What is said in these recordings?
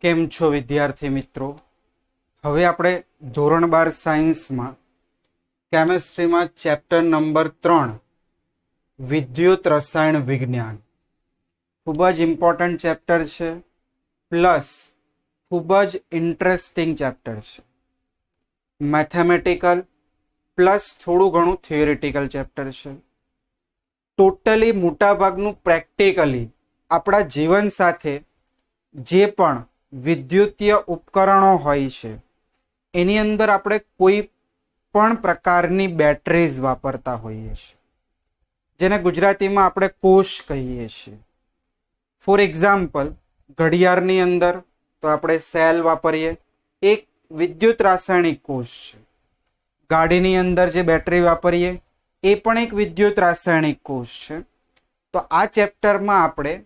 કેમ છો વિદ્યાર્થી મિત્રો? હવે આપણે ધોરણ 12 સાયન્સમાં કેમેસ્ટ્રીમાં ચેપ્ટર નંબર 3 વિદ્યુત રસાયણ વિજ્ઞાન ખૂબ જ ઇમ્પોર્ટન્ટ ચેપ્ટર છે, પ્લસ ખૂબ જ ઇન્ટરેસ્ટિંગ ચેપ્ટર છે. મેથેમેટિકલ પ્લસ થોડું ઘણું થિયોરિટિકલ ચેપ્ટર છે. ટોટલી મોટાભાગનું પ્રેક્ટિકલી આપણા જીવન સાથે જે પણ વિદ્યુતીય ઉપકરણો હોય છે એની અંદર આપણે કોઈ પણ પ્રકારની બેટરીઝ વાપરતા હોઈએ છીએ, જેને ગુજરાતીમાં આપણે કોષ કહીએ છીએ. ફોર એક્ઝામ્પલ, ઘડિયાળની અંદર તો આપણે સેલ વાપરીએ, એક વિદ્યુત રાસાયણિક કોષ છે. ગાડીની અંદર જે બેટરી વાપરીએ એ પણ એક વિદ્યુત રાસાયણિક કોષ છે. તો આ ચેપ્ટરમાં આપણે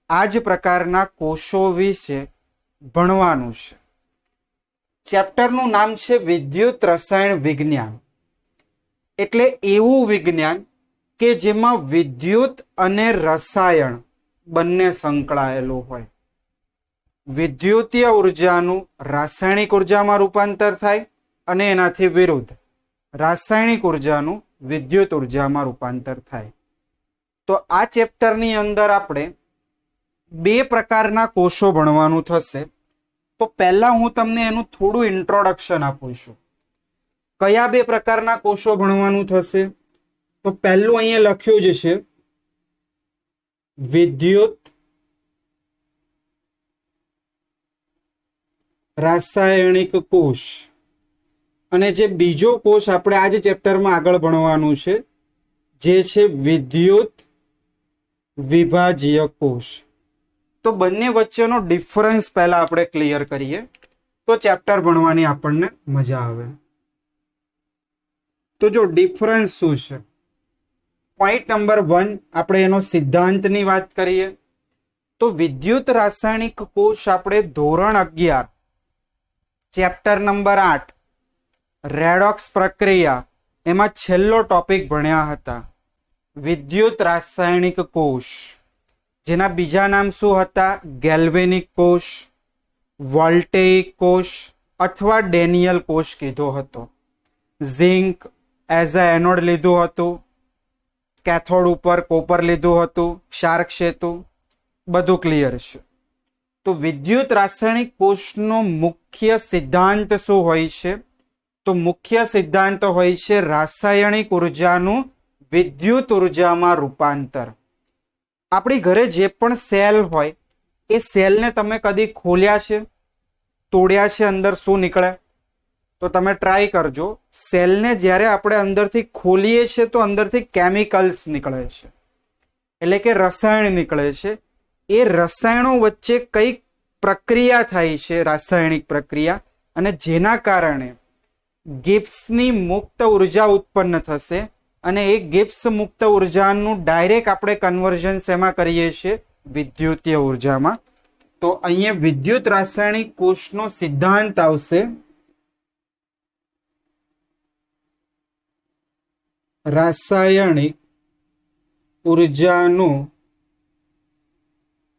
આ જ પ્રકારના કોષો વિશે ભણવાનું છે. ચેપ્ટરનું નામ છે વિદ્યુત રસાયણ વિજ્ઞાન. એટલે એવું વિજ્ઞાન કે જેમાં વિદ્યુત અને રસાયણ બંને સંકળાયેલું હોય. વિદ્યુતીય ઉર્જાનું રાસાયણિક ઉર્જામાં રૂપાંતર થાય અને એનાથી વિરુદ્ધ રાસાયણિક ઉર્જાનું વિદ્યુત ઉર્જામાં રૂપાંતર થાય. તો આ ચેપ્ટરની અંદર આપણે બે પ્રકારના કોષો ભણવાનું થશે. તો પહેલા હું તમને એનું થોડું ઇન્ટ્રોડક્શન આપું છું. કયા બે પ્રકારના કોષો ભણવાનું થશે? તો પહેલું અહીંયા લખ્યું જ છે વિદ્યુત રાસાયણિક કોષ, અને જે બીજો કોષ આપણે આ જ ચેપ્ટરમાં આગળ ભણવાનું છે જે છે વિદ્યુત વિભાજ્ય કોષ. તો બંને વચ્ચેનો ડિફરન્સ પહેલા આપણે ક્લિયર કરીએ તો ચેપ્ટર ભણવાની આપણને મજા આવે. તો જો ડિફરન્સ શું છે? પોઈન્ટ નંબર 1 આપણે એનો સિદ્ધાંતની વાત કરીએ તો વિદ્યુત રાસાયણિક કોષ આપણે ધોરણ 11 ચેપ્ટર નંબર 8 રેડોક્સ પ્રક્રિયા એમાં છેલ્લો ટોપિક ભણ્યા હતા, વિદ્યુત રાસાયણિક કોષ, જેના બીજા નામ શું હતા? ગેલ્વેનિક કોષ, વોલ્ટેઇક કોષ અથવા ડેનિયલ કોષ કીધો હતો. ઝિંક એઝ અ એનોડ લીધું હતું, કેથોડ ઉપર કોપર લીધું હતું, ક્ષાર સેતુ, બધું ક્લિયર છે. તો વિદ્યુત રાસાયણિક કોષનો મુખ્ય સિદ્ધાંત શું હોય છે? તો મુખ્ય સિદ્ધાંત હોય છે રાસાયણિક ઉર્જાનું વિદ્યુત ઉર્જામાં રૂપાંતર. આપણી ઘરે જે પણ સેલ હોય એ સેલને તમે કદી ખોલ્યા છે, તોડ્યા છે, અંદર શું નીકળે? તો તમે ટ્રાય કરજો. સેલને જ્યારે આપણે અંદરથી ખોલીએ છીએ તો અંદરથી કેમિકલ્સ નીકળે છે, એટલે કે રસાયણ નીકળે છે. એ રસાયણો વચ્ચે કઈક પ્રક્રિયા થાય છે, રાસાયણિક પ્રક્રિયા, અને જેના કારણે ગિબ્સની મુક્ત ઉર્જા ઉત્પન્ન થશે. અને એ ગિબ્સ મુક્ત ઉર્જાનું ડાયરેક્ટ આપણે કન્વર્ઝન શેમાં કરીએ છીએ? વિદ્યુતીય ઉર્જામાં. તો અહીંયા વિદ્યુત રાસાયણિક કોષનો સિદ્ધાંત આવશે રાસાયણિક ઉર્જાનું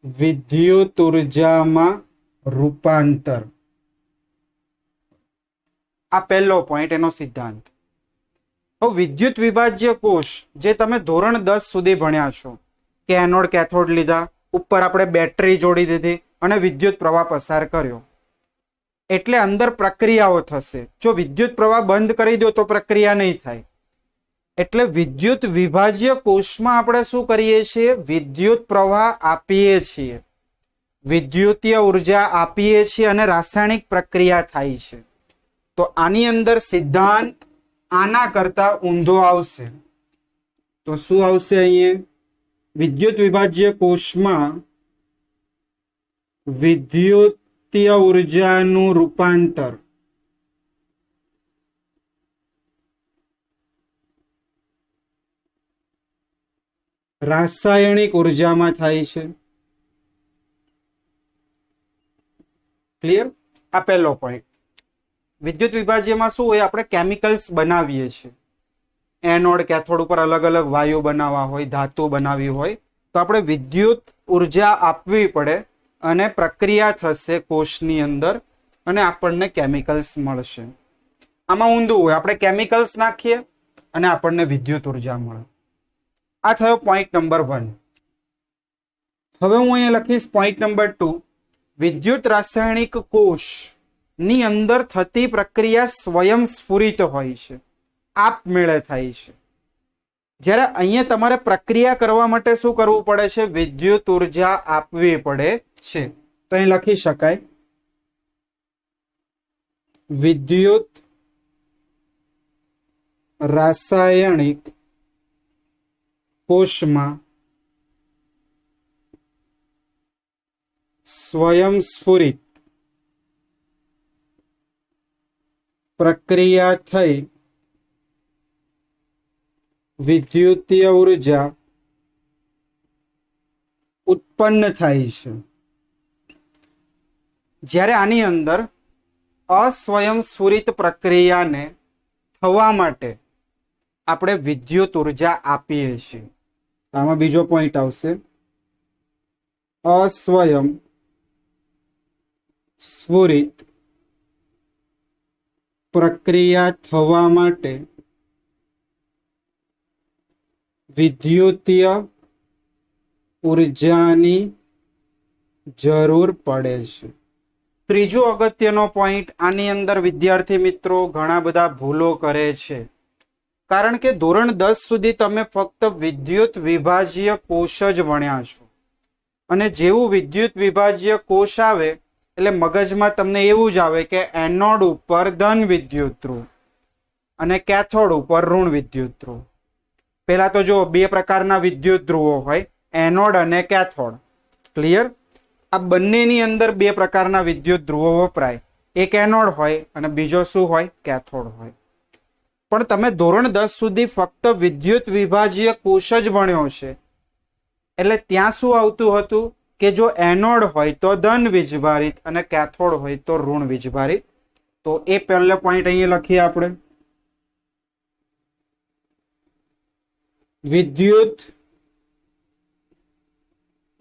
વિદ્યુત ઉર્જામાં રૂપાંતર. આ પહેલો પોઈન્ટ, એનો સિદ્ધાંત. તો વિદ્યુત વિભાજ્ય કોષ જે તમે ધોરણ 10 સુધી ભણ્યા છો કે એનોડ કેથોડ લીધા, ઉપર આપણે બેટરી જોડી દીધી અને વિદ્યુત પ્રવાહ પસાર કર્યો, એટલે અંદર પ્રક્રિયાઓ થશે. જો વિદ્યુત પ્રવાહ બંધ કરી દો તો પ્રક્રિયા નહીં થાય. એટલે વિદ્યુત વિભાજ્ય કોષમાં આપણે શું કરીએ છીએ? વિદ્યુત પ્રવાહ આપીએ છીએ, વિદ્યુતીય ઉર્જા આપીએ છીએ અને રાસાયણિક પ્રક્રિયા થાય છે. તો આની અંદર સિદ્ધાંત આના કરતા ઊંધો આવશે. તો શું આવશે? અહીંયા વિદ્યુત વિભાજ્ય કોષમાં વિદ્યુતીય ઉર્જાનું રૂપાંતર રાસાયણિક ઉર્જામાં થાય છે. ક્લિયર? આ પહેલો પોઈન્ટ. વિદ્યુત વિભાજ્યમાં શું હોય? આપણે કેમિકલ્સ બનાવીએ છીએ. એનોડ કેથોડ ઉપર અલગ અલગ વાયુ બનાવવા હોય, ધાતુ બનાવી હોય, તો આપણે વિદ્યુત ઉર્જા આપવી પડે અને પ્રક્રિયા થશે કોષની અંદર અને આપણને કેમિકલ્સ મળશે. આમાં ઊંધું હોય, આપણે કેમિકલ્સ નાખીએ અને આપણને વિદ્યુત ઉર્જા મળે. આ થયો પોઈન્ટ નંબર 1. હવે હું અહીંયા લખીશ પોઈન્ટ નંબર 2. વિદ્યુત રાસાયણિક કોષ ની અંદર થતી પ્રક્રિયા સ્વયંસ્ફુરિત હોય છે, આપમેળે થાય છે. જ્યારે અહીંયા તમારે પ્રક્રિયા કરવા માટે શું કરવું પડે છે? વિદ્યુત ઉર્જા આપવી પડે છે. તો અહીં લખી શકાય વિદ્યુત રાસાયણિક કોષમાં સ્વયંસ્ફુરિત પ્રક્રિયા થઈ વિદ્યુતીય ઉર્જા ઉત્પન્ન થાય છે. જ્યારે આની અંદર અસ્વયંસ્ફુરિત પ્રક્રિયાને થવા માટે આપણે વિદ્યુત ઉર્જા આપીએ છીએ. આમાં બીજો પોઈન્ટ આવશે, અસ્વયંસ્ફુરિત પ્રક્રિયા થવા માટે વિદ્યુતીય ઉર્જાની જરૂર પડે છે. ત્રીજો અગત્યનો પોઈન્ટ, આની અંદર વિદ્યાર્થી મિત્રો ઘણા બધા ભૂલો કરે છે. કારણ કે ધોરણ 10 સુધી તમે ફક્ત વિદ્યુત વિભાજ્ય કોષ જ ભણ્યા છો અને જેવું વિદ્યુત વિભાજ્ય કોષ આવે એટલે મગજમાં તમને એવું જ આવે કે એનોડ ઉપર ધન વિદ્યુત ધ્રુવ અને કેથોડ ઉપર ઋણ વિદ્યુત ધ્રુવ. પહેલા તો જો બે પ્રકારના વિદ્યુત ધ્રુવો હોય, એનોડ અને કેથોડ. ક્લિયર? આ બંનેની અંદર બે પ્રકારના વિદ્યુત ધ્રુવો વપરાય, એક એનોડ હોય અને બીજો શું હોય? કેથોડ હોય. પણ તમે ધોરણ 10 સુધી ફક્ત વિદ્યુત વિભાજ્ય કોષ જ ભણ્યો છે એટલે ત્યાં શું આવતું હતું કે જો એનોડ હોય તો ધન વીજભારિત અને કેથોડ હોય તો ઋણ વીજભારિત. તો એ પહેલો પોઈન્ટ અહીંયા લખીએ આપણે. વિદ્યુત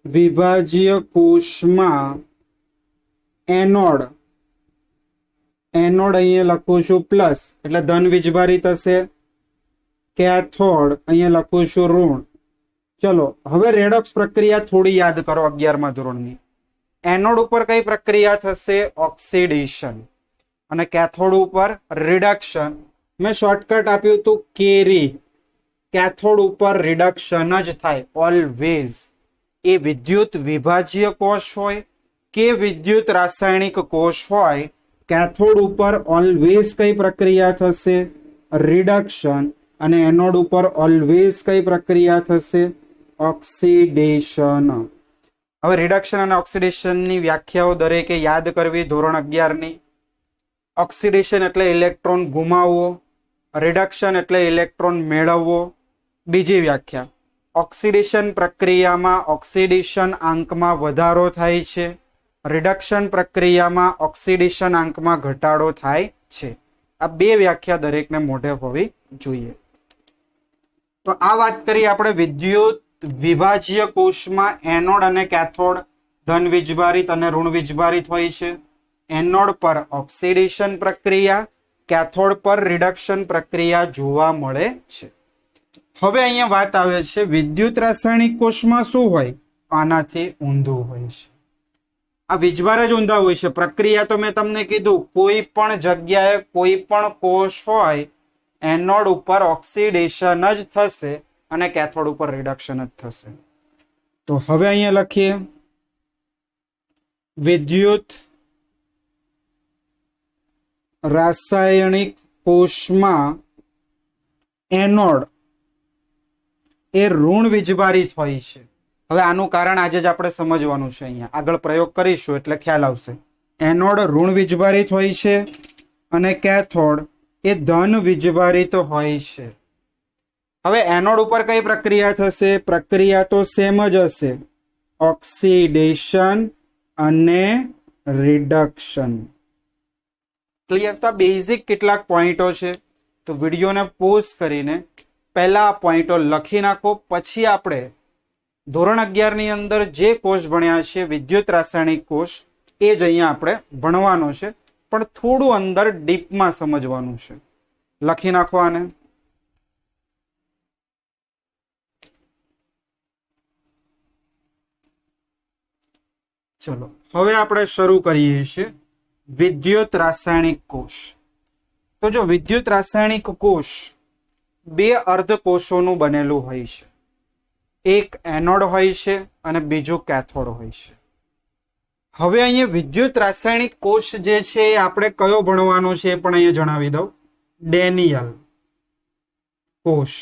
વિભાજ્ય કોષમાં એનોડ અહીંયા લખું છું પ્લસ એટલે ધન વીજભારિત હશે, કેથોડ અહીંયા લખું છું ઋણ. ચલો હવે રેડોક્સ પ્રક્રિયા થોડી યાદ કરો 11મા ધોરણની. એનોડ ઉપર કઈ પ્રક્રિયા થશે? ઓક્સિડેશન. અને કેથોડ ઉપર રિડક્શન. મેં શોર્ટકટ આપ્યું હતું કેરી. કેથોડ ઉપર રિડક્શન જ થાય ઓલવેઝ. એ વિદ્યુત વિભાજ્ય કોષ હોય કે વિદ્યુત રાસાયણિક કોષ હોય, કેથોડ ઉપર ઓલવેઝ કઈ પ્રક્રિયા થશે? રિડક્શન. અને એનોડ ઉપર ઓલવેઝ કઈ પ્રક્રિયા થશે? ઓક્સિડેશન. હવે રિડક્શન અને ઓક્સિડેશનની વ્યાખ્યાઓ દરેકે યાદ કરવી ધોરણ 11ની. ઓક્સિડેશન એટલે ઇલેક્ટ્રોન ગુમાવવો, રિડક્શન એટલે ઇલેક્ટ્રોન મેળવવો. બીજી વ્યાખ્યા, ઓક્સિડેશન પ્રક્રિયામાં ઓક્સિડેશન આંકમાં વધારો થાય છે, રિડક્શન પ્રક્રિયામાં ઓક્સિડેશન આંકમાં ઘટાડો થાય છે. આ બે વ્યાખ્યા દરેકને મોઢે હોવી જોઈએ. તો આ વાત કરી આપણે વિદ્યુત વિભાજ્ય કોષમાં એનોડ અને કેથોડ ધન વીજભારિત અને ઋણ વીજભારિત હોય છે. એનોડ પર ઓક્સિડેશન પ્રક્રિયા, કેથોડ પર રિડક્શન પ્રક્રિયા જોવા મળે છે. હવે અહીંયા વાત આવે છે વિદ્યુત રાસાયણિક કોષમાં શું હોય? આનાથી ઊંધું હોય છે. આ વીજભાર જ ઊંધા હોય છે. પ્રક્રિયા તો મેં તમને કીધું કોઈ પણ જગ્યાએ કોઈ પણ કોષ હોય એનોડ ઉપર ઓક્સિડેશન જ થશે અને કેથોડ ઉપર રિડક્શન જ થશે. તો હવે અહીંયા લખીએ વિદ્યુત રાસાયણિક કોષમાં એનોડ એ ઋણ વીજભારિત હોય છે. હવે આનું કારણ આજે જ આપણે સમજવાનું છે. અહીંયા આગળ પ્રયોગ કરીશું એટલે ખ્યાલ આવશે. એનોડ ઋણ વીજભારિત હોય છે અને કેથોડ એ ધન વીજભારિત હોય છે. હવે એનોડ ઉપર કઈ પ્રક્રિયા થશે? પ્રક્રિયા તો સેમ જ હશે, ઓક્સિડેશન અને રિડક્શન. ક્લિયર? તો બેઝિક કેટલાક પોઈન્ટો છે. તો વિડીયોને પોઝ કરીને પહેલા આ પોઈન્ટો લખી નાખો, પછી આપણે ધોરણ 11 ની અંદર જે કોર્સ ભણ્યા છે વિદ્યુત રાસાયણિક કોર્સ એ જ અહીંયા આપણે ભણવાનો છે, પણ થોડું અંદર ડીપમાં સમજવાનું છે. લખી નાખો આને. ચલો હવે આપણે શરૂ કરીએ છીએ વિદ્યુત રાસાયણિક કોષ. તો જો વિદ્યુત રાસાયણિક કોષ બે અર્ધકોષોનું બનેલું હોય છે. એક એનોડ હોય છે અને બીજું કેથોડ હોય છે. હવે અહીંયા વિદ્યુત રાસાયણિક કોષ જે છે એ આપણે કયો ભણવાનો છે એ પણ અહીંયા જણાવી દઉં. ડેનિયલ કોષ.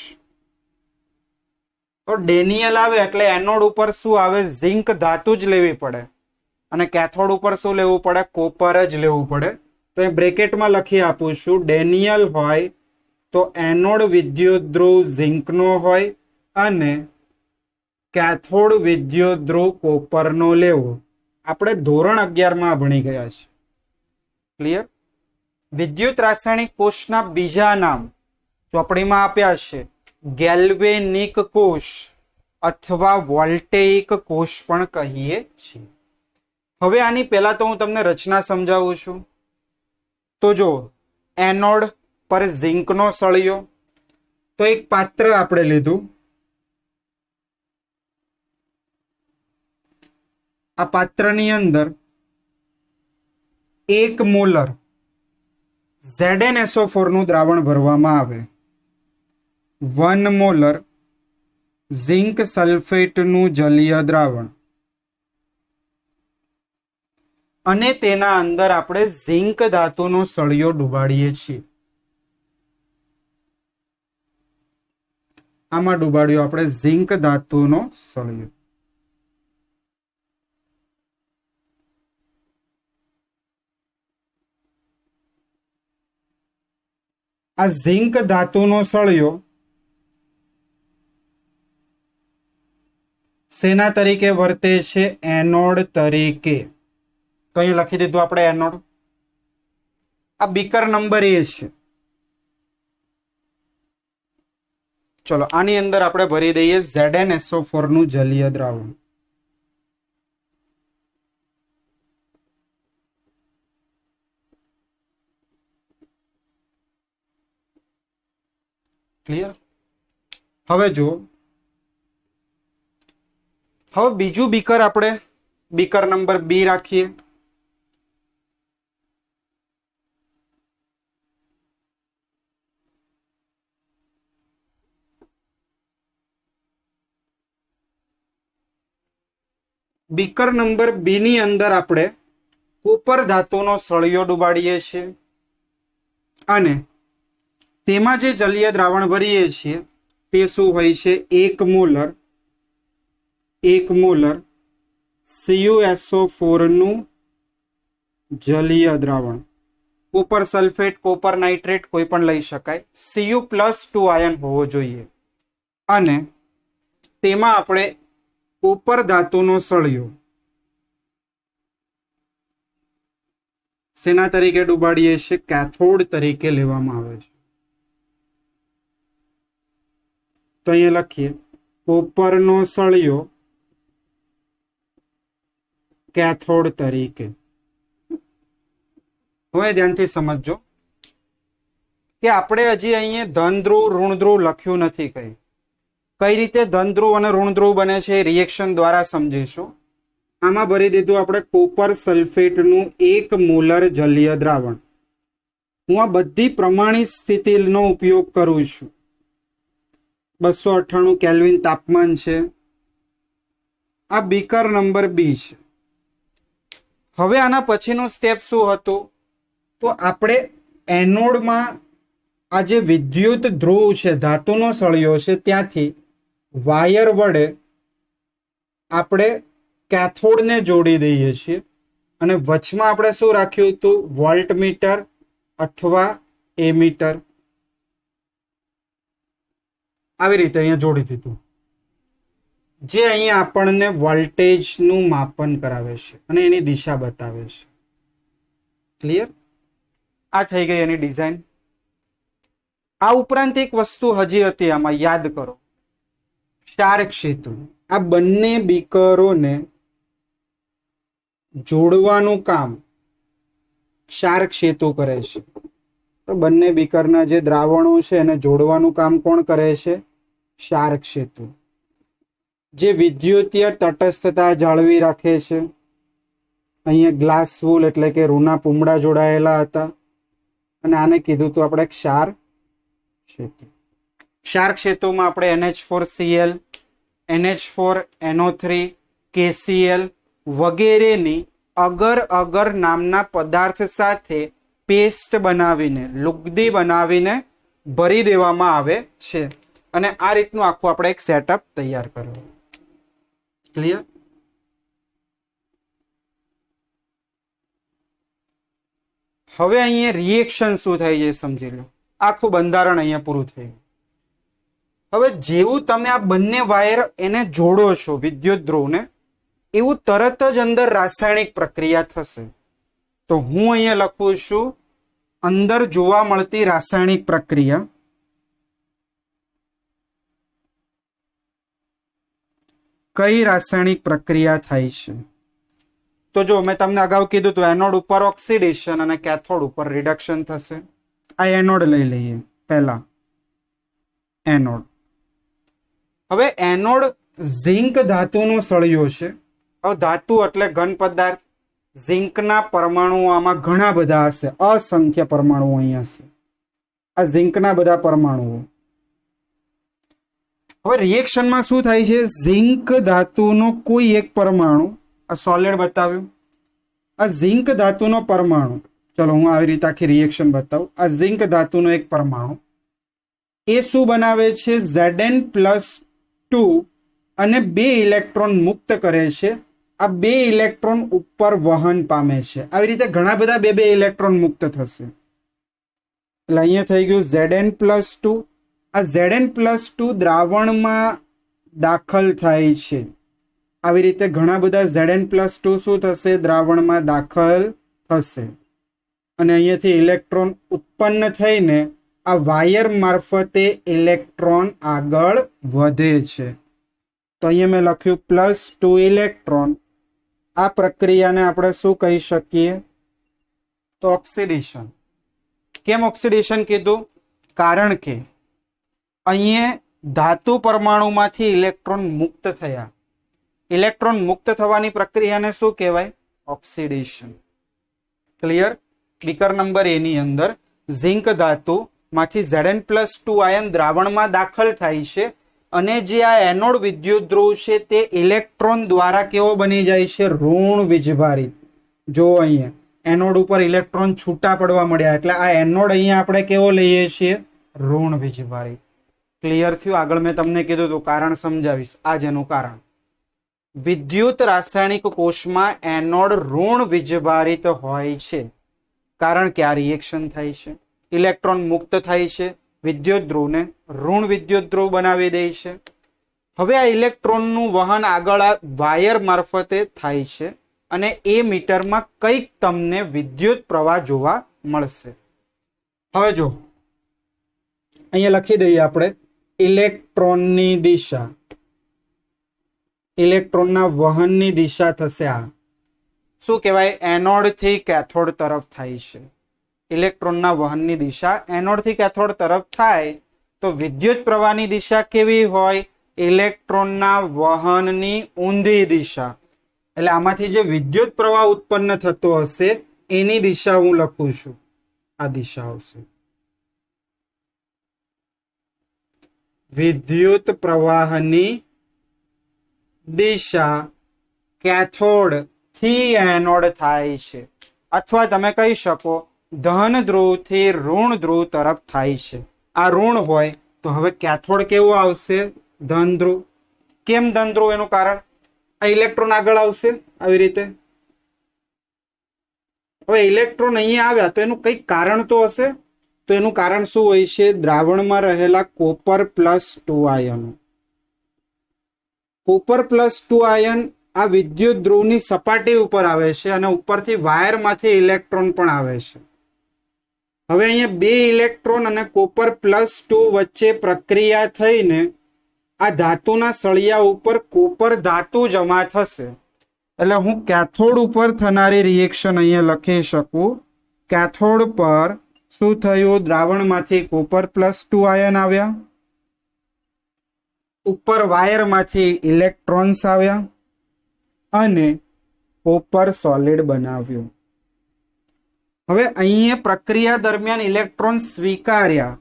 તો ડેનિયલ આવે એટલે એનોડ ઉપર શું આવે? ઝિંક ધાતુ જ લેવી પડે, અને કેથોડ ઉપર શું લેવું પડે? કોપર જ લેવું પડે. તો એ બ્રેકેટમાં લખી આપું છું. ડેનિયલ હોય તો એનોડ વિદ્યુત ધ્રુવ ઝિંકનો હોય અને કેથોડ વિદ્યુત ધ્રુવ કોપરનો લેવો. આપણે ધોરણ 11 માં ભણી ગયા છે. ક્લિયર? વિદ્યુત રાસાયણિક કોષના બીજા નામ ચોપડીમાં આપ્યા છે. ગેલ્વેનિક કોષ અથવા વોલ્ટેઇક કોષ પણ કહીએ છીએ. હવે આની પહેલા તો હું તમને રચના સમજાવું છું. તો જો એનોડ પર ઝિંકનો સળિયો, તો એક પાત્ર આપણે લીધું. આ પાત્રની અંદર 1 મોલર ZnSO4 નું દ્રાવણ ભરવામાં આવે. 1 મોલર ઝિંક સલ્ફેટનું જલીય દ્રાવણ, અને તેના અંદર આપણે ઝિંક ધાતુનો સળિયો ડુબાડીએ છીએ. આમાં ડુબાડ્યો આપણે ઝિંક ધાતુનો સળિયો. આ ઝિંક ધાતુનો સળિયો શેના તરીકે વર્તે છે? એનોડ તરીકે. તો અહીં લખી દીધું આપણે એનોડ. આ બીકર નંબર એ છે. ચલો આની અંદર આપણે ભરી દઈએ ZnSO4 નું જલીય દ્રાવણ. ક્લિયર? હવે જો હવે બીજું બીકર આપણે બીકર નંબર બી રાખીએ. બીકર નંબર બી ની અંદર આપણે કોપર ધાતુનો સળિયો ડુબાડીએ છીએ, અને તેમાં જે જલીય દ્રાવણ ભરીએ છીએ તે શું હોય છે? 1 મોલર CuSO4 નું જલીય દ્રાવણ. કોપર સલ્ફેટ, કોપર નાઇટ્રેટ કોઈ પણ લઈ શકાય. Cu+2 આયન હોવો જોઈએ. અને તેમાં આપણે કોપર ધાતુનો સળિયો શેના તરીકે ડુબાડીએ છીએ? કેથોડ તરીકે લેવામાં આવે છે. તો અહીંયા લખીએ કોપરનો સળિયો કેથોડ તરીકે. હવે ધ્યાનથી સમજજો કે આપણે હજી અહીંયા ધન ધ્રુવ ઋણ ધ્રુવ લખ્યું નથી. કઈ રીતે ધન ધ્રુવ અને ઋણ ધ્રુવ બને છે રિએક્શન દ્વારા સમજીશું. આમાં ભરી દીધું આપણે કોપર સલ્ફેટનું 1 મોલર જલીય દ્રાવણ. હું આ બધી પ્રમાણિત સ્થિતિનો ઉપયોગ કરું છું. 298 કેલ્વિન તાપમાન છે. આ બીકર નંબર બી છે. હવે આના પછીનું સ્ટેપ શું હતું? તો આપણે એનોડમાં આ જે વિદ્યુત ધ્રુવ છે, ધાતુનો સળિયો છે, ત્યાંથી વાયર વડે આપણે કેથોડને જોડી દઈએ છીએ, અને વચમાં આપણે શું રાખ્યું હતું? વોલ્ટમીટર અથવા એમીટર. આવી રીતે અહીંયા જોડી દીધું, જે અહીંયા આપણને વોલ્ટેજનું માપન કરાવે છે અને એની દિશા બતાવે છે. ક્લિયર? આ થઈ ગઈ એની ડિઝાઇન. આ ઉપરાંત એક વસ્તુ હજી હતી આમાં, યાદ કરો. ક્ષાર ક્ષેત્ર. આ બંને બીકરોને જોડવાનું કામ ક્ષારક સેતુ કરે છે. તો બંને બીકરના જે દ્રાવણો છે એને જોડવાનું કામ કોણ કરે છે? ક્ષારક સેતુ. જે વિદ્યુતીય તટસ્થતા જાળવી રાખે છે. અહીંયા ગ્લાસ વૂલ એટલે કે રૂના પૂમડા જોડાયેલા હતા અને આને કીધું તો આપણે ક્ષાર સેતુ. ક્ષારક સેતુમાં આપણે NH4Cl, NH4NO3, KCl વગેરેની અગર અગર નામના પદાર્થ સાથે પેસ્ટ બનાવીને, લુગદી બનાવીને ભરી દેવામાં આવે છે અને આ રીતનું આખું આપણે એક સેટઅપ તૈયાર કરવું. ક્લિયર? હવે અહીંયા રિએક્શન શું થાય છે સમજી લો. આખું બંધારણ અહીંયા પૂરું થયું. હવે જેવું તમે આ બંને વાયર એને જોડો છો વિદ્યુત ધ્રુવને, એવું તરત જ અંદર રાસાયણિક પ્રક્રિયા થશે. તો હું અહીંયા લખું છું અંદર જોવા મળતી રાસાયણિક પ્રક્રિયા. કઈ રાસાયણિક પ્રક્રિયા થાય છે? તો જો મેં તમને અગાઉ કીધું તો એનોડ ઉપર ઓક્સિડેશન અને કેથોડ ઉપર રિડક્શન થશે. આ એનોડ લઈ લઈએ પહેલા. એનોડ. હવે એનોડ ઝિંક ધાતુનો સળિયો છે. હવે ધાતુ એટલે ઘન પદાર્થ. ઝિંકના પરમાણુઓ આમાં ઘણા બધા હશે, અસંખ્ય પરમાણુઓ અહીંયા હશે. આ ઝિંકના બધા પરમાણુઓ. હવે રિએક્શનમાં શું થાય છે? ઝિંક ધાતુનો કોઈ એક પરમાણુ, આ સોલિડ બતાવ્યું, આ ઝિંક ધાતુનો પરમાણુ, ચલો હું આવી રીતે આખી રિએક્શન બતાવું. આ ઝિંક ધાતુનો એક પરમાણુ એ શું બનાવે છે? Zn+2 અને 2 ઇલેક્ટ્રોન મુક્ત કરે છે. આ 2 ઇલેક્ટ્રોન ઉપર વહન પામે છે. આવી રીતે ઘણા બધા 2 ઇલેક્ટ્રોન મુક્ત થશે. એટલે અહીંયા થઈ ગયું Zn+2. આ Zn+2 દ્રાવણમાં દાખલ થાય છે. આવી રીતે ઘણા બધા Zn+2 શું થશે? દ્રાવણમાં દાખલ થશે અને અહીંયાથી ઇલેક્ટ્રોન ઉત્પન્ન થઈને આ વાયર મારફતે ઇલેક્ટ્રોન આગળ વધે છે. તો અહીંયા મેં લખ્યું +2 ઇલેક્ટ્રોન. આ પ્રક્રિયાને આપણે શું કહી શકીએ? તો ઓક્સિડેશન. કેમ ઓક્સિડેશન કીધું? કારણ કે અહીંયા ધાતુ પરમાણુમાંથી ઇલેક્ટ્રોન મુક્ત થયા. ઇલેક્ટ્રોન મુક્ત થવાની પ્રક્રિયાને શું કહેવાય? Oxidation. Clear? Beaker number A ની અંદર ઝિંક ધાતુમાંથી Zn+2 આયન દ્રાવણમાં દાખલ થાય છે અને જે આ એનોડ વિદ્યુત ધ્રુવ છે તે ઇલેક્ટ્રોન દ્વારા કેવો બની જાય છે? ઋણ વીજભારિત. જો અહીંયા એનોડ ઉપર ઇલેક્ટ્રોન છૂટા પડવા મળ્યા એટલે આ એનોડ અહીંયા આપણે કેવો લઈએ છીએ? ઋણ વીજભારિત. ક્લિયર થયું? આગળ મેં તમને કીધું હતું, કારણ સમજાવીશ. આ જેનું કારણ. વિદ્યુત રાસાયણિક કોષમાં એનોડ ઋણ વીજભારિત હોય છે કારણ કે આ રિએક્શન થાય છે, ઇલેક્ટ્રોન મુક્ત થાય છે, વિદ્યુત ધ્રુવને ઋણ વિદ્યુત ધ્રુવ બનાવી દે છે. હવે આ ઇલેક્ટ્રોનનું વહન આગળ આ વાયર મારફતે થાય છે અને એ મીટરમાં કંઈક તમને વિદ્યુત પ્રવાહ જોવા મળશે. હવે જો અહીંયા લખી દઈએ આપણે ઇલેક્ટ્રોનની દિશા. ઇલેક્ટ્રોનના વહનની દિશા થશે આ. શું કહેવાય? એનોડ થી કેથોડ તરફ થાય છે. ઇલેક્ટ્રોનના વહનની દિશા એનોડ થી કેથોડ તરફ થાય તો વિદ્યુત પ્રવાહની દિશા કેવી હોય? ઇલેક્ટ્રોનના વહનની ઊંધી દિશા. એટલે આમાંથી જે વિદ્યુત પ્રવાહ ઉત્પન્ન થતો હશે એની દિશા હું લખું છું. આ દિશા આવશે. વિદ્યુત પ્રવાહની દિશા કેથોડ થી એનોડ થાય છે, અથવા તમે કહી શકો ધન ધ્રુવ થી ઋણ ધ્રુવ તરફ થાય છે. આ ઋણ હોય તો હવે કેથોડ કેવો આવશે? ધન ધ્રુવ. કેમ ધન ધ્રુવ? એનું કારણ આ ઇલેક્ટ્રોન આગળ આવશે આવી રીતે. હવે ઇલેક્ટ્રોન અહીંયા આવ્યા તો એનું કંઈક કારણ તો હશે. તો એનું કારણ શું હોય છે? દ્રાવણમાં રહેલા Cu+2 આયનો. Cu+2 આયન આ વિદ્યુત ધ્રુવની સપાટી ઉપર આવે છે અને ઉપરથી વાયરમાંથી ઇલેક્ટ્રોન પણ આવે છે. હવે અહીંયા 2 ઇલેક્ટ્રોન અને Cu+2 વચ્ચે પ્રક્રિયા થઈને આ ધાતુના સળિયા ઉપર કોપર ધાતુ જમા થશે એટલે હું કેથોડ ઉપર થનારી રિએક્શન અહીંયા લખી શકું. કેથોડ પર શું થયું? દ્રાવણમાંથી કોપર +2 આયન આવ્યા, ઉપર વાયરમાંથી ઇલેક્ટ્રોન્સ આવ્યા અને કોપર સોલિડ બનાવ્યું. હવે અહીંયા પ્રક્રિયા દરમિયાન ઇલેક્ટ્રોન સ્વીકાર્યા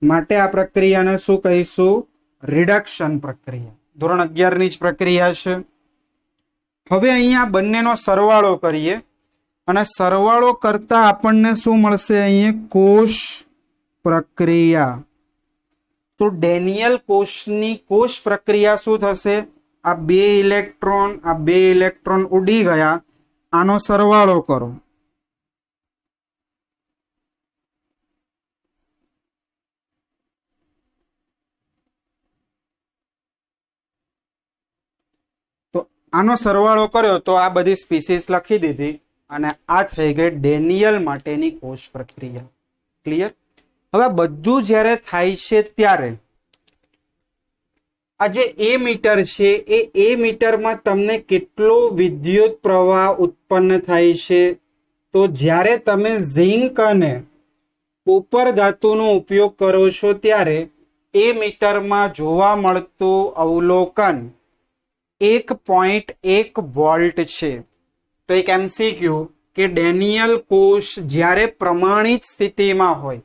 માટે આ પ્રક્રિયાને શું કહીશું? રિડક્શન પ્રક્રિયા. ધોરણ 11 ની જ પ્રક્રિયા છે. હવે અહીંયા બંનેનો સરવાળો કરીએ અને સરવાળો કરતા આપણને શું મળશે? અહીંયા કોષ પ્રક્રિયા. તો ડેનિયલ કોષની કોષ પ્રક્રિયા શું થશે? આ બે ઇલેક્ટ્રોન ઉડી ગયા, આનો સરવાળો કરો. તો આનો સરવાળો કર્યો તો આ બધી સ્પીસીસ લખી દીધી અને આ થઈ ગઈ ડેનિયલ માટેની કોષ પ્રક્રિયા. ક્લિયર? હવે બધું જ્યારે થાય છે ત્યારે આ જે એ મીટર છે એ મીટરમાં તમને કેટલો વિદ્યુત પ્રવાહ ઉત્પન્ન થાય છે? તો જ્યારે તમે ઝિંક અને કોપર ધાતુનો ઉપયોગ કરો છો ત્યારે એ મીટરમાં જોવા મળતું અવલોકન 1.1 વોલ્ટ છે. તો એક એમસીક્યુ કે ડેનિયલ કોષ જ્યારે પ્રમાણિત સ્થિતિમાં હોય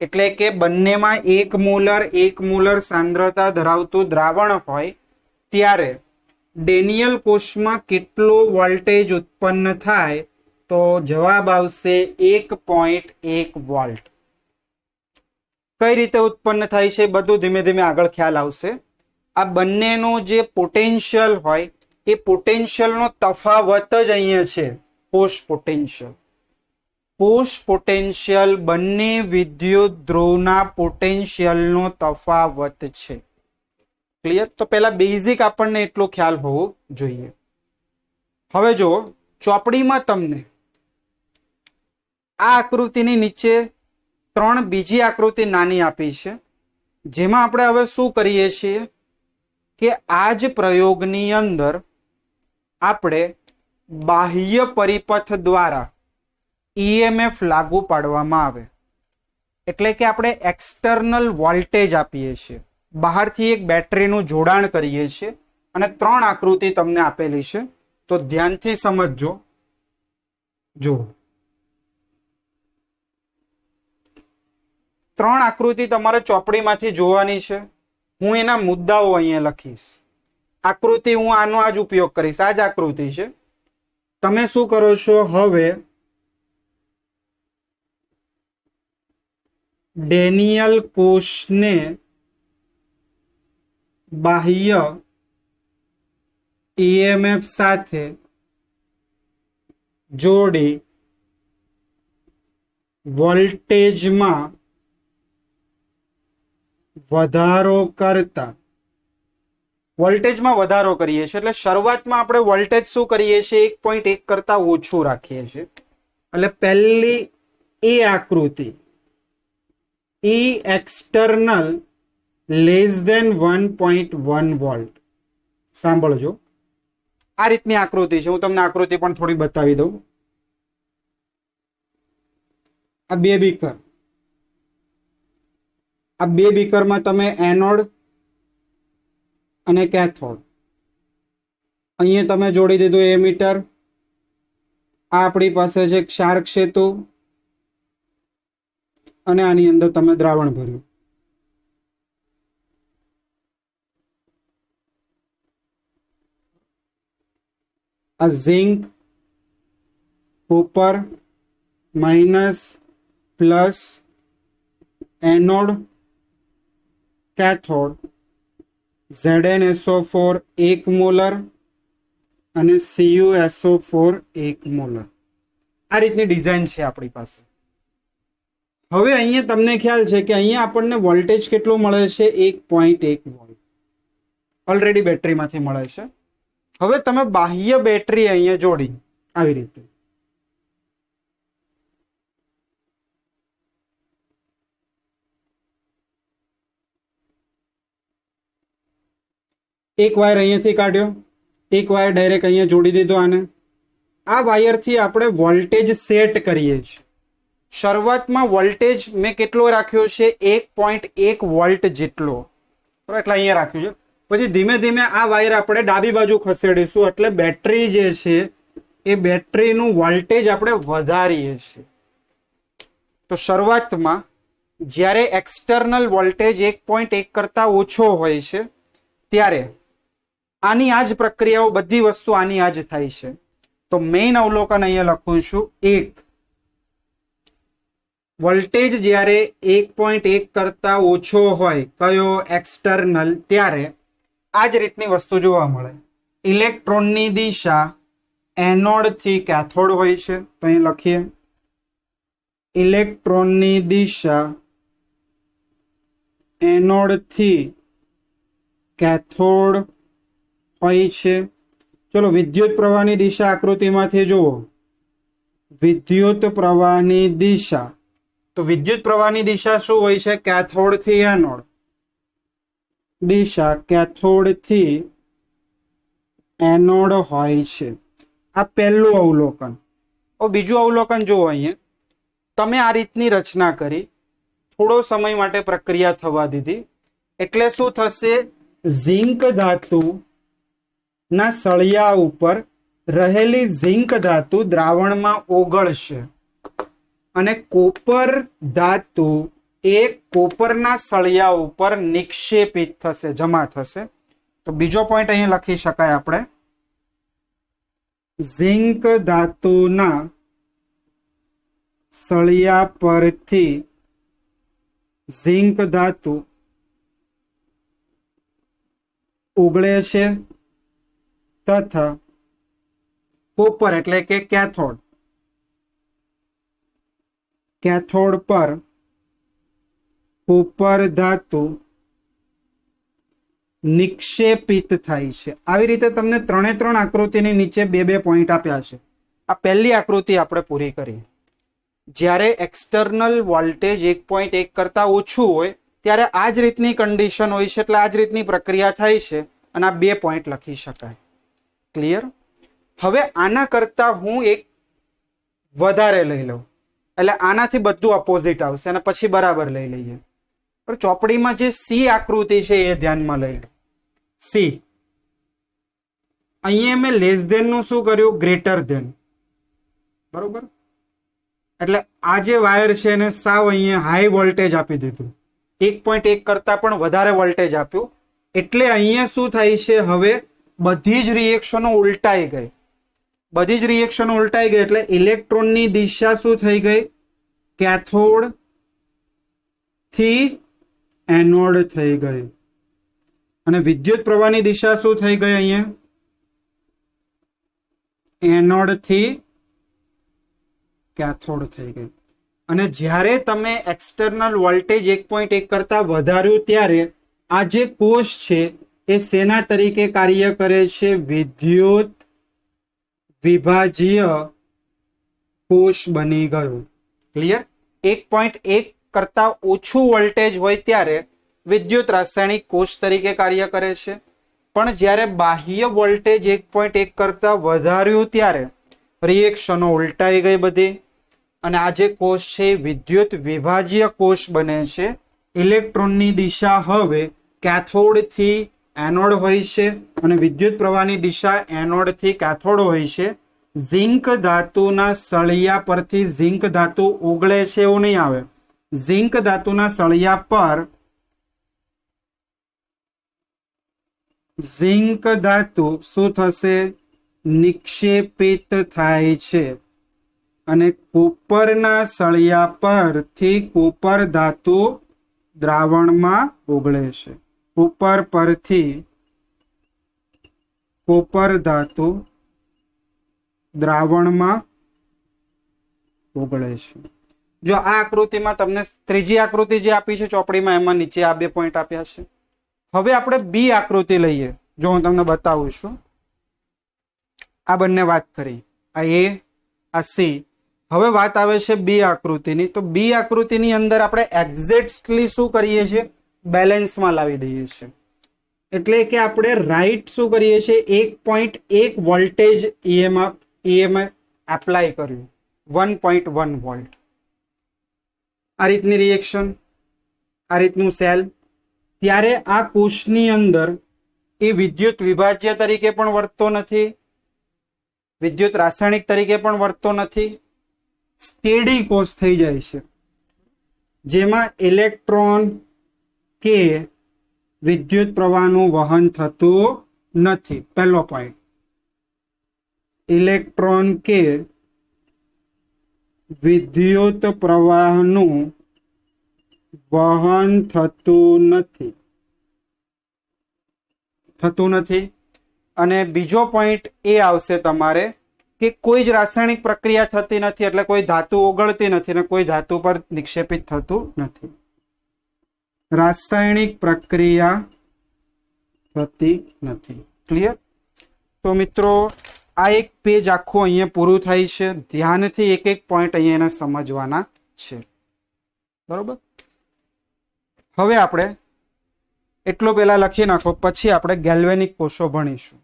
એટલે કે બંનેમાં 1 મોલર સાંદ્રતા ધરાવતું દ્રાવણ હોય ત્યારે ડેનિયલ કોષમાં કેટલો વોલ્ટેજ ઉત્પન્ન થાય? તો જવાબ આવશે 1.1 વોલ્ટ. કઈ રીતે ઉત્પન્ન થાય છે બધું ધીમે ધીમે આગળ ખ્યાલ આવશે. આ બંનેનો જે પોટેન્શિયલ હોય એ પોટેન્શિયલનો તફાવત જ અહીંયા છે પોષ પોટેન્શિયલ. પોષ પોટેન્શિયલ બંને વિદ્યુત ધ્રુવના પોટેન્શિયલનો તફાવત છે. ક્લિયર? તો પહેલા બેઝિક આપણને એટલો ખ્યાલ હોવો જોઈએ. હવે જો ચોપડીમાં તમને આ આકૃતિની નીચે 3 બીજી આકૃતિ નાની આપી છે, જેમાં આપણે હવે શું કરીએ છીએ કે આ જ પ્રયોગની અંદર આપણે બાહ્ય પરિપથ દ્વારા EMF લાગુ પાડવામાં આવે એટલે કે આપણે એક્સટર્નલ વોલ્ટેજ આપીએ છીએ, બહારથી એક બેટરીનું જોડાણ કરીએ છીએ અને 3 આકૃતિ તમને આપેલી છે. તો ધ્યાનથી સમજજો. જો 3 આકૃતિ તમારે ચોપડીમાંથી જોવાની છે. હું એના મુદ્દાઓ અહીંયા લખીશ. આકૃતિ હું આનો આજ ઉપયોગ કરીશ. આ જ આકૃતિ છે. તમે શું કરો છો? હવે ડેનિયલ કોષને બાહ્ય EMF સાથે જોડી વોલ્ટેજમાં વધારો કરીએ છીએ. એટલે શરૂઆતમાં આપણે વોલ્ટેજ શું કરીએ છીએ? 1.1 કરતા ઓછું રાખીએ છીએ. એટલે પહેલી એ આકૃતિ E external less than 1.1 volt. સાંભળજો, આ રીતની આકૃતિ છે. હું તમને આકૃતિ પણ થોડી બતાવી દઉં. આ બે બીકરમાં તમે એનોડ અને કેથોડ અહીંયા તમે જોડી દીધું એમીટર. આ આપણી પાસે છે ક્ષાર સેતુ અને આની અંદર તમે દ્રાવણ ભર્યું. આ zinc, copper minus plus, anode, cathode, ZnSO4 1 molar અને CuSO4 1 મોલર. આ રીતની ડિઝાઇન છે આપણી પાસે. હવે અહીંયા તમને ખ્યાલ છે કે અહીંયા આપણને વોલ્ટેજ કેટલો મળે છે? 1.1 વોલ્ટ ઓલરેડી બેટરીમાંથી મળે છે. હવે તમે બાહ્ય બેટરી અહીંયા જોડી આવી રીતે એક વાયર અહીંયાથી કાઢ્યો, એક વાયર ડાયરેક્ટ અહીંયા જોડી દીધો આને. આ વાયરથી આપણે વોલ્ટેજ સેટ કરીએ છીએ. શરૂઆતમાં વોલ્ટેજ મેં કેટલો રાખ્યો છે? 1.1 વોલ્ટ જેટલો, એટલે અહીંયા રાખ્યું છે. પછી ધીમે ધીમે આ વાયર આપણે ડાબી બાજુ ખસેડીશું, એટલે બેટરી જે છે એ બેટરીનું વોલ્ટેજ આપણે વધારીએ છીએ. તો શરૂઆતમાં જ્યારે એક્સટર્નલ વોલ્ટેજ 1.1 કરતા ઓછો હોય છે ત્યારે આની આ જ પ્રક્રિયાઓ, બધી વસ્તુ આની આ જ થાય છે. તો મેઇન અવલોકન અહીંયા લખું છું. 1 વોલ્ટેજ જ્યારે 1.1 કરતા ઓછો હોય, કયો? એક્સટર્નલ, ત્યારે આ જ રીતની વસ્તુ જોવા મળે. ઇલેક્ટ્રોનની દિશા એનોડ થી કેથોડ હોય છે. તો અહીં લખીએ, ઇલેક્ટ્રોનની દિશા એનોડ થી કેથોડ હોય છે. ચલો વિદ્યુત પ્રવાહની દિશા આકૃતિમાંથી જુઓ. વિદ્યુત પ્રવાહની દિશા, તો વિદ્યુત પ્રવાહની દિશા શું હોય છે? કેથોડ થી એનોડ. દિશા કેથોડ થી એનોડ હોય છે. આ પહેલું અવલોકન. બીજું અવલોકન જુઓ. અહીંયા તમે આ રીતની રચના કરી, થોડો સમય માટે પ્રક્રિયા થવા દીધી, એટલે શું થશે? ઝિંક ધાતુ ના સળિયા ઉપર રહેલી ઝિંક ધાતુ દ્રાવણમાં ઓગળશે અને કોપર ધાતુ એ કોપરના સળિયા ઉપર નિક્ષેપિત થશે, જમા થશે. તો બીજો પોઈન્ટ અહીં લખી શકાય આપણે, ઝિંક ધાતુના સળિયા પરથી ઝિંક ધાતુ ઓગળે છે તથા કોપર એટલે કે કેથોડ, કેથોડ પર કોપર ધાતુ નિક્ષેપિત થાય છે. આવી રીતે તમને 3 આકૃતિની નીચે 2 પોઈન્ટ આપ્યા છે. આ પહેલી આકૃતિ આપણે પૂરી કરી. જ્યારે એક્સટર્નલ વોલ્ટેજ 1.1 કરતા ઓછું હોય ત્યારે આ જ રીતની કન્ડિશન હોય છે, એટલે આ જ રીતની પ્રક્રિયા થાય છે અને આ 2 પોઈન્ટ લખી શકાય. ક્લિયર? હવે આના કરતા હું એક વધારે લઈ લઉં, એટલે આનાથી બધું અપોઝિટ આવશે અને પછી બરાબર લઈ લઈએ. પણ ચોપડીમાં જે સી આકૃતિ છે એ ધ્યાનમાં લઈ લો. સી, અહીંયા મેં લેસ ધેન નું શું કર્યું? Greater than. બરોબર? એટલે આ જે વાયર છે એને સાવ અહીંયા હાઈ વોલ્ટેજ આપી દીધું, 1.1 કરતા પણ વધારે વોલ્ટેજ આપ્યું. એટલે અહીંયા શું થાય છે? હવે બધી જ રિએક્શનો ઉલટાઈ ગઈ. બધી જ રિએક્શનો ઉલટાઈ ગઈ એટલે ઇલેક્ટ્રોનની દિશા શું થઈ ગઈ? કેથોડ થી એનોડ થઈ ગઈ. અને વિદ્યુત પ્રવાહની દિશા શું થઈ ગઈ? અહીંયા એનોડ થી કેથોડ થઈ ગઈ. અને જ્યારે તમે એક્સટર્નલ વોલ્ટેજ 1.1 કરતા વધાર્યું ત્યારે આ જે કોષ છે એ શેના તરીકે કાર્ય કરે છે? વિદ્યુત વિભાજીય કોષ બની ગયું. ક્લિયર? 1.1 કરતા ઓછું વોલ્ટેજ હોય ત્યારે વિદ્યુત રાસાયણિક કોષ તરીકે કાર્ય કરે છે, પણ જ્યારે બાહ્ય વોલ્ટેજ 1.1 કરતા વધાર્યું ત્યારે રિએક્શનો ઉલટાઈ ગઈ બધી, અને આ જે કોષ છે વિદ્યુત વિભાજીય કોષ બને છે. ઇલેક્ટ્રોનની દિશા હવે કેથોડ થી એનોડ હોય છે અને વિદ્યુત પ્રવાહની દિશા એનોડ થી કેથોડ હોય છે. ઝિંક ધાતુના સળિયા પરથી ઝિંક ધાતુ ઓગળે છે એવું નહીં આવે. ઝિંક ધાતુના સળિયા પર ઝિંક ધાતુ શું થશે? નિક્ષેપિત થાય છે અને કોપરના સળિયા પરથી કોપર ધાતુ દ્રાવણમાં ઓગળે છે. કોપર પરથી કોપર ધાતુ દ્રાવણમાં ઓગળે છે. જો આ આકૃતિમાં તમને ત્રીજી આકૃતિ જે આપી છે ચોપડીમાં, એમાં નીચે આ 2 પોઈન્ટ આપ્યા છે. હવે આપણે બી આકૃતિ લઈએ. જો હું તમને બતાવું છું, આ બંને વાત કરી, આ એ, આ સી. હવે વાત આવે છે બી આકૃતિની. તો બી આકૃતિની અંદર આપણે એક્ઝેક્ટલી શું કરીએ છીએ? બેલેન્સમાં લાવી દઈએ છીએ. એટલે કે આપણે રાઈટ શું કરીએ છીએ 1.1 વોલ્ટેજ EMF એપ્લાય કર્યું 1.1 વોલ્ટ. આ રીતની રિએક્શન, આ રીતનું સેલ. ત્યારે આ કોષની અંદર એ વિદ્યુત વિભાજ્ય તરીકે પણ વર્તતો નથી, વિદ્યુત રાસાયણિક તરીકે પણ વર્તતો નથી, સ્ટેડી કોષ થઈ જાય છે, જેમાં ઇલેક્ટ્રોન કે વિદ્યુત પ્રવાહનું વહન થતું નથી. પહેલો પોઈન્ટ, ઇલેક્ટ્રોન કે વિદ્યુત પ્રવાહનું વહન થતું નથી. અને બીજો પોઈન્ટ એ આવશે તમારે કે કોઈ જ રાસાયણિક પ્રક્રિયા થતી નથી, એટલે કોઈ ધાતુ ઓગળતી નથી અને કોઈ ધાતુ પર નિક્ષેપિત થતું નથી. રાસાયણિક પ્રક્રિયા થતી નથી. ક્લિયર? તો મિત્રો આ એક પેજ આખું અહીંયા પૂરું થાય છે. ધ્યાનથી એક એક પોઈન્ટ અહીંયા સમજવાના છે. બરોબર? હવે આપણે એટલો પહેલા લખી નાખો, પછી આપણે ગેલ્વેનિક કોષો ભણીશું.